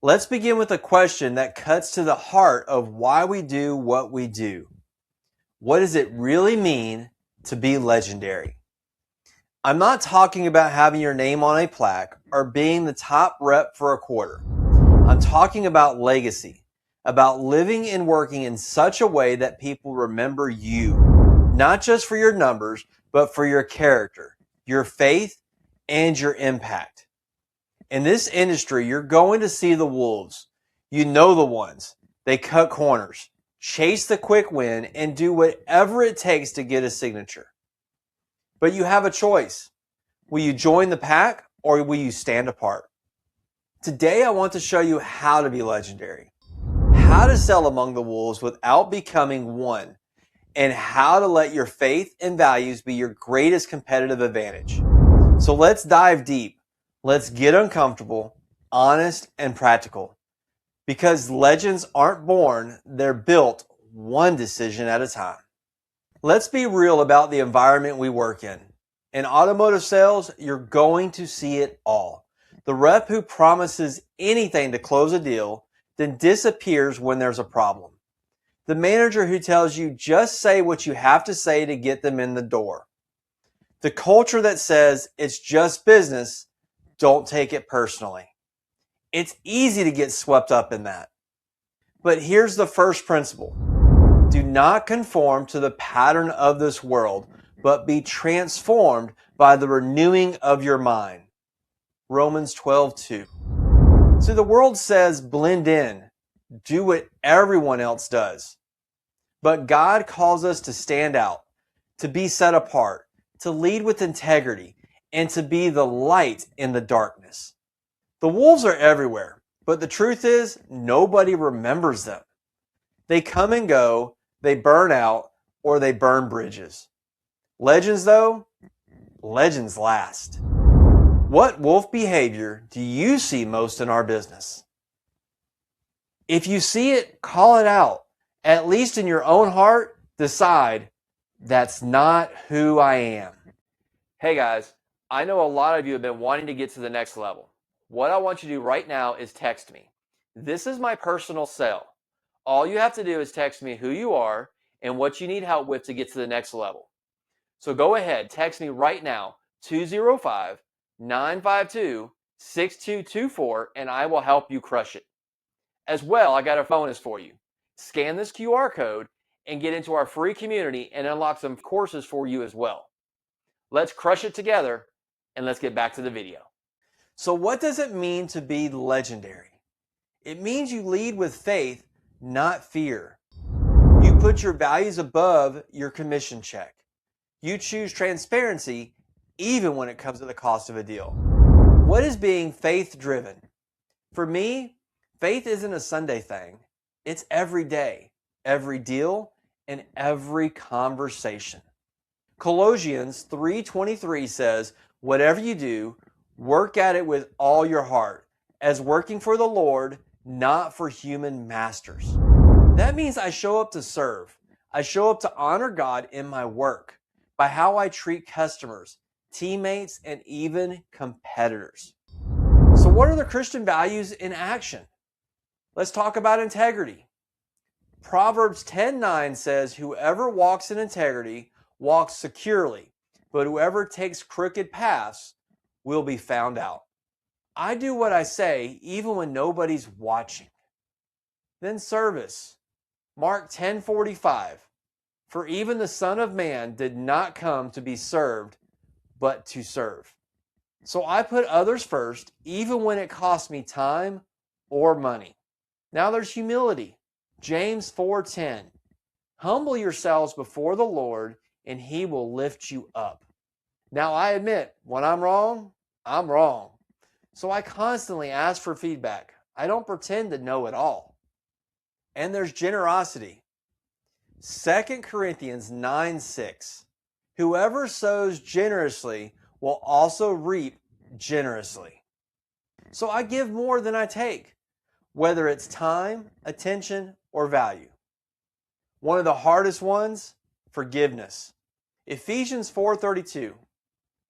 Let's begin with a question that cuts to the heart of why we do what we do. What does it really mean to be legendary? I'm not talking about having your name on a plaque or being the top rep for a quarter. I'm talking about legacy, about living and working in such a way that people remember you, not just for your numbers, but for your character, your faith, and your impact. In this industry, you're going to see the wolves. You know the ones. They cut corners, chase the quick win, and do whatever it takes to get a signature. But you have a choice. Will you join the pack or will you stand apart? Today, I want to show you how to be legendary, how to sell among the wolves without becoming one, and how to let your faith and values be your greatest competitive advantage. So let's dive deep. Let's get uncomfortable, honest, and practical. Because legends aren't born, they're built one decision at a time. Let's be real about the environment we work in. In automotive sales, you're going to see it all. The rep who promises anything to close a deal, then disappears when there's a problem. The manager who tells you just say what you have to say to get them in the door. The culture that says it's just business, don't take it personally. It's easy to get swept up in that. But here's the first principle. Do not conform to the pattern of this world, but be transformed by the renewing of your mind. Romans 12:2. So the world says blend in, do what everyone else does. But God calls us to stand out, to be set apart, to lead with integrity, and to be the light in the darkness. The wolves are everywhere, but the truth is nobody remembers them. They come and go, they burn out, or they burn bridges. Legends though, legends last. What wolf behavior do you see most in our business? If you see it, call it out. At least in your own heart, decide, that's not who I am. Hey guys, I know a lot of you have been wanting to get to the next level. What I want you to do right now is text me. This is my personal cell. All you have to do is text me who you are and what you need help with to get to the next level. So go ahead, text me right now, 205-952-6224, and I will help you crush it. As well, I got a bonus for you. Scan this QR code and get into our free community and unlock some courses for you as well. Let's crush it together and let's get back to the video. So what does it mean to be legendary? It means you lead with faith, not fear. You put your values above your commission check. You choose transparency even when it comes to the cost of a deal. What is being faith-driven? For me, faith isn't a Sunday thing. It's every day, every deal, and every conversation. Colossians 3:23 says, whatever you do, work at it with all your heart, as working for the Lord, not for human masters. That means I show up to serve. I show up to honor God in my work, by how I treat customers, teammates, and even competitors. So what are the Christian values in action? Let's talk about integrity. Proverbs 10:9 says, whoever walks in integrity walks securely, but whoever takes crooked paths will be found out. I do what I say even when nobody's watching. Then service. Mark 10:45. For even the Son of Man did not come to be served, but to serve. So I put others first, even when it costs me time or money. Now there's humility. James 4:10. Humble yourselves before the Lord, and he will lift you up. Now I admit, when I'm wrong, I'm wrong. So I constantly ask for feedback. I don't pretend to know it all. And there's generosity. 2 Corinthians 9:6. Whoever sows generously will also reap generously. So I give more than I take, whether it's time, attention, or value. One of the hardest ones, forgiveness. Ephesians 4:32.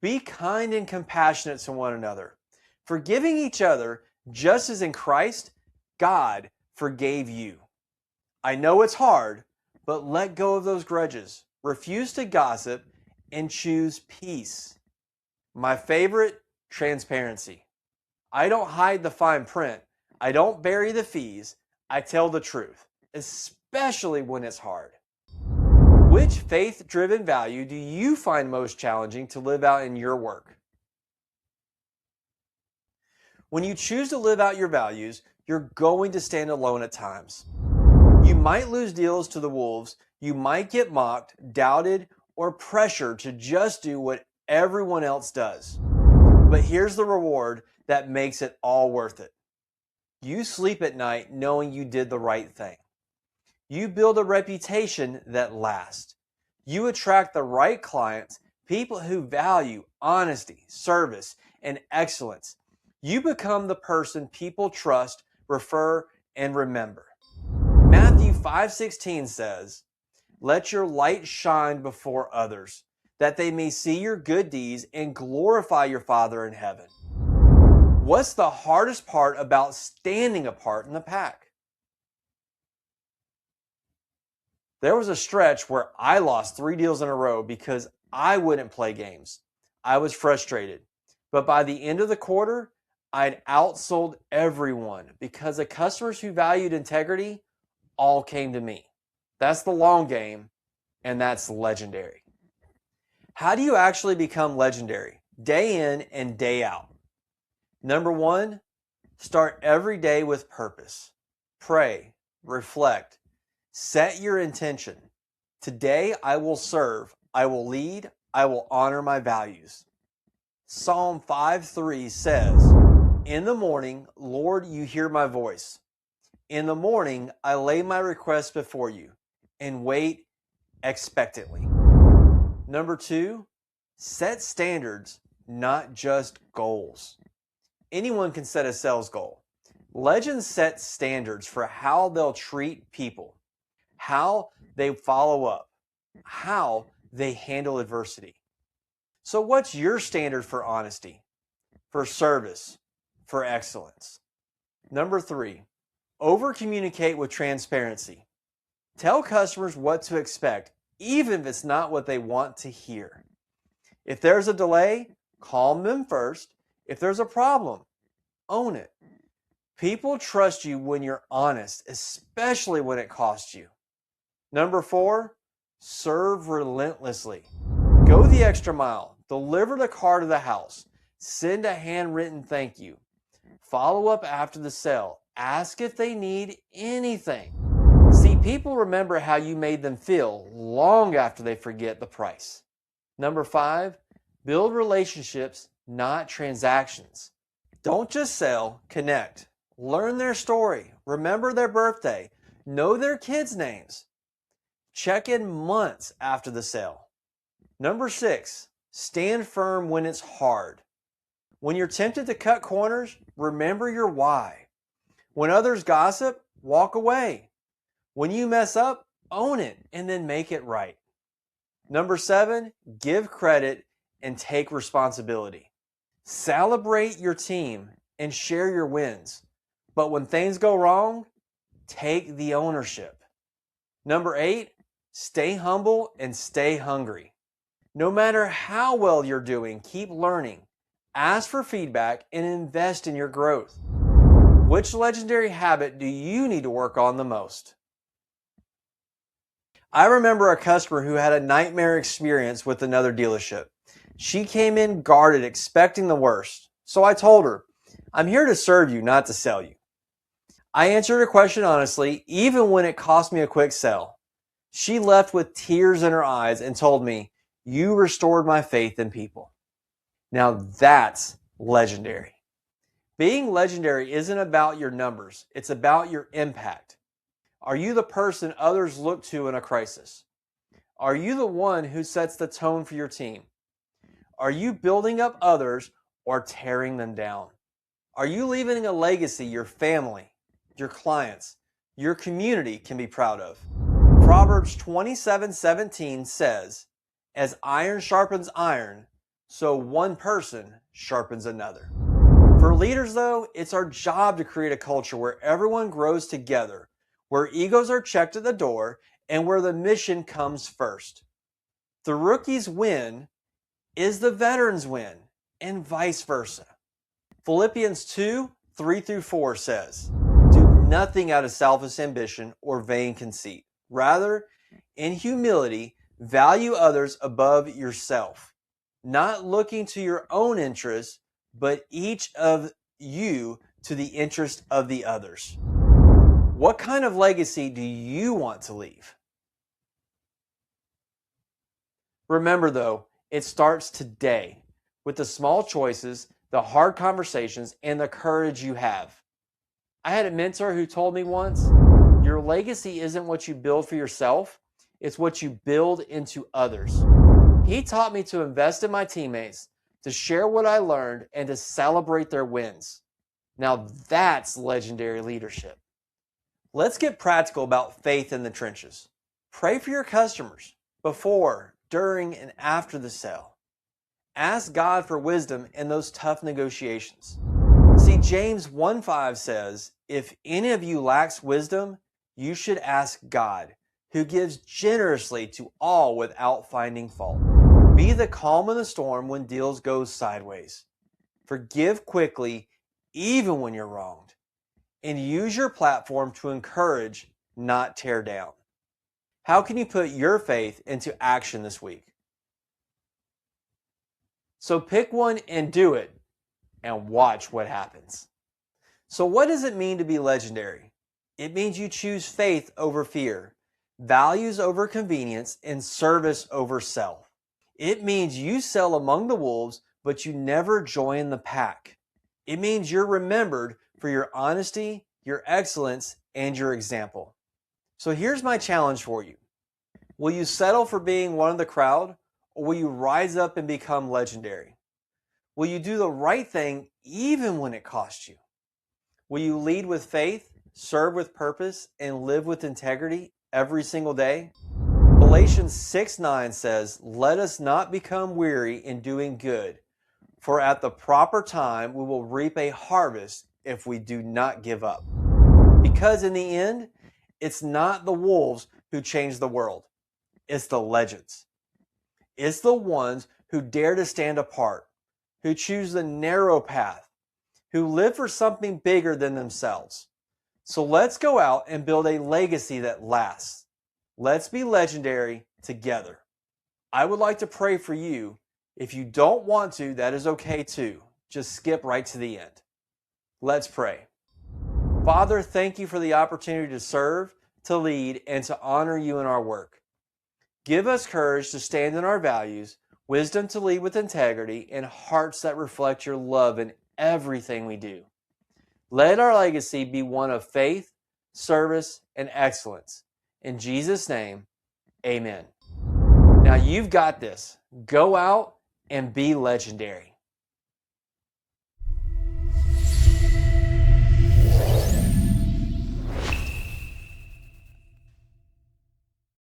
Be kind and compassionate to one another, forgiving each other just as in Christ God forgave you. I know it's hard, but let go of those grudges. Refuse to gossip and choose peace. My favorite, transparency. I don't hide the fine print. I don't bury the fees. I tell the truth, especially when it's hard. Which faith-driven value do you find most challenging to live out in your work? When you choose to live out your values, you're going to stand alone at times. You might lose deals to the wolves. You might get mocked, doubted, or pressured to just do what everyone else does. But here's the reward that makes it all worth it. You sleep at night knowing you did the right thing. You build a reputation that lasts. You attract the right clients, people who value honesty, service, and excellence. You become the person people trust, refer, and remember. Matthew 5:16 says, "Let your light shine before others, that they may see your good deeds and glorify your Father in heaven." What's the hardest part about standing apart in the pack? There was a stretch where I lost 3 deals in a row because I wouldn't play games. I was frustrated. But by the end of the quarter, I'd outsold everyone because the customers who valued integrity all came to me. That's the long game, and that's legendary. How do you actually become legendary? Day in and day out. Number 1, start every day with purpose. Pray, reflect, set your intention. Today I will serve, I will lead, I will honor my values. Psalm 5:3 says, "In the morning, Lord, you hear my voice. In the morning, I lay my requests before you and wait expectantly." Number 2, set standards, not just goals. Anyone can set a sales goal. Legends set standards for how they'll treat people, how they follow up, how they handle adversity. So what's your standard for honesty, for service, for excellence? Number 3, over-communicate with transparency. Tell customers what to expect, even if it's not what they want to hear. If there's a delay, calm them first. If there's a problem, own it. People trust you when you're honest, especially when it costs you. Number 4, serve relentlessly. Go the extra mile. Deliver the car to the house. Send a handwritten thank you. Follow up after the sale. Ask if they need anything. See, people remember how you made them feel long after they forget the price. Number 5, build relationships, not transactions. Don't just sell, connect. Learn their story. Remember their birthday. Know their kids' names. Check in months after the sale. Number 6, stand firm when it's hard. When you're tempted to cut corners, remember your why. When others gossip, walk away. When you mess up, own it and then make it right. Number 7, give credit and take responsibility. Celebrate your team and share your wins. But when things go wrong, take the ownership. Number 8, stay humble and stay hungry. No matter how well you're doing, keep learning. Ask for feedback and invest in your growth. Which legendary habit do you need to work on the most? I remember a customer who had a nightmare experience with another dealership. She came in guarded, expecting the worst. So I told her, "I'm here to serve you, not to sell you." I answered her question honestly, even when it cost me a quick sell. She left with tears in her eyes and told me, "You restored my faith in people." Now that's legendary. Being legendary isn't about your numbers. It's about your impact. Are you the person others look to in a crisis? Are you the one who sets the tone for your team? Are you building up others or tearing them down? Are you leaving a legacy your family, your clients, your community can be proud of? Proverbs 27:17 says, "As iron sharpens iron, so one person sharpens another." For leaders, though, it's our job to create a culture where everyone grows together, where egos are checked at the door, and where the mission comes first. The rookies win is the veterans win, and vice versa. Philippians 2:3-4 says, "Do nothing out of selfish ambition or vain conceit. Rather, in humility, value others above yourself, not looking to your own interests, but each of you to the interest of the others." What kind of legacy do you want to leave? Remember, though, it starts today with the small choices, the hard conversations, and the courage you have. I had a mentor who told me once, your legacy isn't what you build for yourself, it's what you build into others. He taught me to invest in my teammates, to share what I learned, and to celebrate their wins. Now that's legendary leadership. Let's get practical about faith in the trenches. Pray for your customers before, during, and after the sale. Ask God for wisdom in those tough negotiations. See, James 1:5 says, "If any of you lacks wisdom, you should ask God, who gives generously to all without finding fault." Be the calm in the storm when deals go sideways. Forgive quickly, even when you're wronged. And use your platform to encourage, not tear down. How can you put your faith into action this week? So pick one and do it, and watch what happens. So what does it mean to be legendary? It means you choose faith over fear, values over convenience, and service over self. It means you sell among the wolves, but you never join the pack. It means you're remembered for your honesty, your excellence, and your example. So here's my challenge for you. Will you settle for being one of the crowd, or will you rise up and become legendary? Will you do the right thing even when it costs you? Will you lead with faith, serve with purpose, and live with integrity every single day? Galatians 6:9 says, "Let us not become weary in doing good, for at the proper time we will reap a harvest if we do not give up." Because in the end, it's not the wolves who change the world. It's the legends. It's the ones who dare to stand apart, who choose the narrow path, who live for something bigger than themselves. So let's go out and build a legacy that lasts. Let's be legendary together. I would like to pray for you. If you don't want to, that is okay too. Just skip right to the end. Let's pray. Father, thank you for the opportunity to serve, to lead, and to honor you in our work. Give us courage to stand in our values, wisdom to lead with integrity, and hearts that reflect your love in everything we do. Let our legacy be one of faith, service, and excellence. In Jesus' name, amen. Now you've got this. Go out and be legendary.